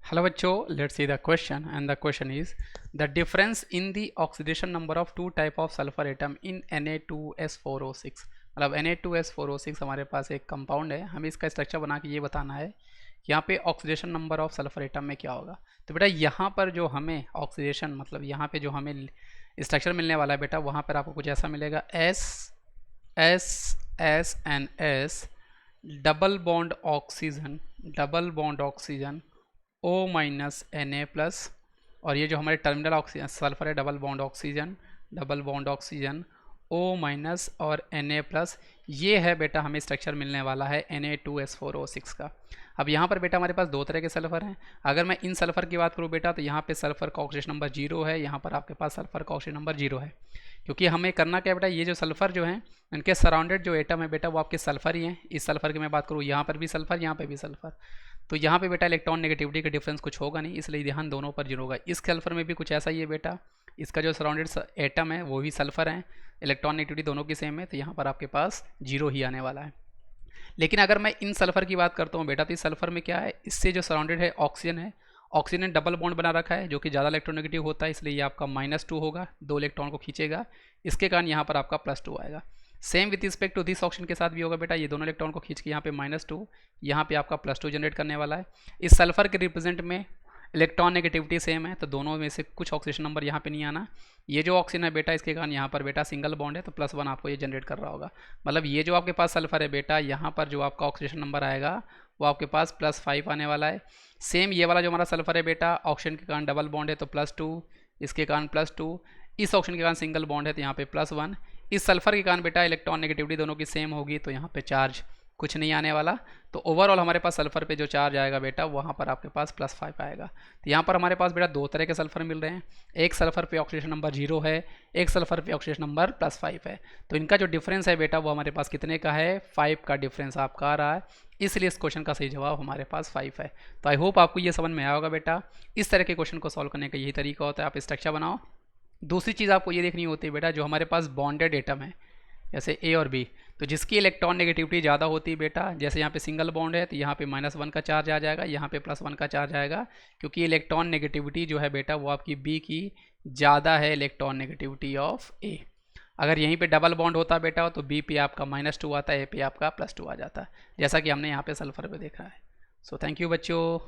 Hello बच्चों, let's see the question and the question is the difference in the oxidation number of two type of sulfur atom in Na2S4O6। मतलब Na2S4O6 हमारे पास एक compound है, हमें इसका structure बना के ये बताना है कि यहाँ पे oxidation number of sulphur atom में क्या होगा। तो बेटा यहाँ पर जो हमें ऑक्सीडेशन मतलब यहाँ पे जो हमें स्ट्रक्चर मिलने वाला है बेटा, वहाँ पर आपको कुछ ऐसा मिलेगा S S and S double bond oxygen O minus Na+, और ये जो हमारे टर्मिनल ऑक्सीजन सल्फर है double bond oxygen O minus और Na+, ये है बेटा हमें स्ट्रक्चर मिलने वाला है Na2S4O6 का। अब यहाँ पर बेटा हमारे पास दो तरह के सल्फर हैं। अगर मैं इन सल्फर की बात करूँ बेटा, तो यहाँ पे सल्फर का ऑक्सीजन नंबर 0 है, यहाँ पर आपके पास सल्फर का ऑक्सीजन नंबर 0 है। क्योंकि हमें करना क्या बेटा, ये जो सल्फर जो है इनके सराउंडेड जो एटम है बेटा वो आपके सल्फर ही हैं। इस सल्फर की मैं बात करूँ, यहाँ पर भी सल्फर, यहाँ पर भी सल्फर, तो यहाँ पे बेटा इलेक्ट्रॉन नेगेटिविटी का डिफरेंस कुछ होगा नहीं, इसलिए ध्यान दोनों पर 0 होगा। इस सल्फर में भी कुछ ऐसा ही है बेटा, इसका जो सराउंडेड एटम है वो भी सल्फर है, इलेक्ट्रॉन नेगेटिविटी दोनों की सेम है, तो यहाँ पर आपके पास 0 ही आने वाला है। लेकिन अगर मैं इन सल्फर की बात करता हूँ बेटा, तो इस सल्फर में क्या है, इससे जो सराउंडेड है ऑक्सीजन है, ऑक्सीजन ने डबल बॉन्ड बना रखा है जो कि ज़्यादा इलेक्ट्रोनेगेटिव होता है, इसलिए ये आपका -2 होगा, 2 इलेक्ट्रॉन को खींचेगा, इसके कारण यहाँ पर आपका +2 आएगा। Same with respect to this oxygen के साथ भी होगा बेटा, ये दोनों इलेक्ट्रॉन को खींच के यहाँ पे -2, यहाँ पे आपका +2 जनरेट करने वाला है। इस सल्फर के रिप्रेजेंट में इलेक्ट्रॉन नेगेटिविटी सेम है, तो दोनों में से कुछ ऑक्सीजन नंबर यहाँ पे नहीं आना। ये जो ऑक्सीजन है बेटा, इसके कारण यहाँ पर बेटा सिंगल बॉन्ड है, तो +1 आपको ये जनरेट कर रहा होगा। मतलब ये जो आपके पास सल्फर है बेटा, यहाँ पर जो आपका ऑक्सीजन नंबर आएगा वो आपके पास +5 आने वाला है। सेम ये वाला जो हमारा सल्फर है बेटा, ऑक्सीजन के कारण डबल बॉन्ड है तो +2, इसके कारण +2, इस ऑक्सीजन के कारण सिंगल बॉन्ड है तो यहाँ पे +1। इस सल्फर के कारण बेटा इलेक्ट्रॉन नेगेटिविटी दोनों की सेम होगी, तो यहाँ पे चार्ज कुछ नहीं आने वाला। तो ओवरऑल हमारे पास सल्फर पे जो चार्ज आएगा बेटा, वहाँ पर आपके पास +5 आएगा। तो यहाँ पर हमारे पास बेटा दो तरह के सल्फर मिल रहे हैं, एक सल्फर पे ऑक्सीडेशन नंबर 0 है, एक सल्फर पे ऑक्सीडेशन नंबर +5 है। तो इनका जो डिफरेंस है बेटा वो हमारे पास कितने का है, 5 का डिफरेंस आपका आ रहा है, इसलिए इस क्वेश्चन का सही जवाब हमारे पास 5 है। तो आई होप आपको ये समझ में आया होगा बेटा। इस तरह के क्वेश्चन को सॉल्व करने का यही तरीका होता है, आप स्ट्रक्चर बनाओ। दूसरी चीज़ आपको ये देखनी होती है बेटा, जो हमारे पास बॉन्डेड एटम है जैसे ए और बी, तो जिसकी इलेक्ट्रॉन नेगेटिविटी ज़्यादा होती है बेटा, जैसे यहाँ पे सिंगल बॉन्ड है तो यहाँ पे -1 का चार्ज आ जाएगा, यहाँ पे +1 का चार्ज आएगा, क्योंकि इलेक्ट्रॉन नेगेटिविटी जो है बेटा वो आपकी बी की ज़्यादा है इलेक्ट्रॉन नेगेटिविटी ऑफ ए। अगर यहीं पे डबल बॉन्ड होता बेटा तो बी पे आपका -2 आता है, ए पे आपका +2 आ जाता है, जैसा कि हमने यहाँ पे सल्फर पे देखा है। सो थैंक यू बच्चों।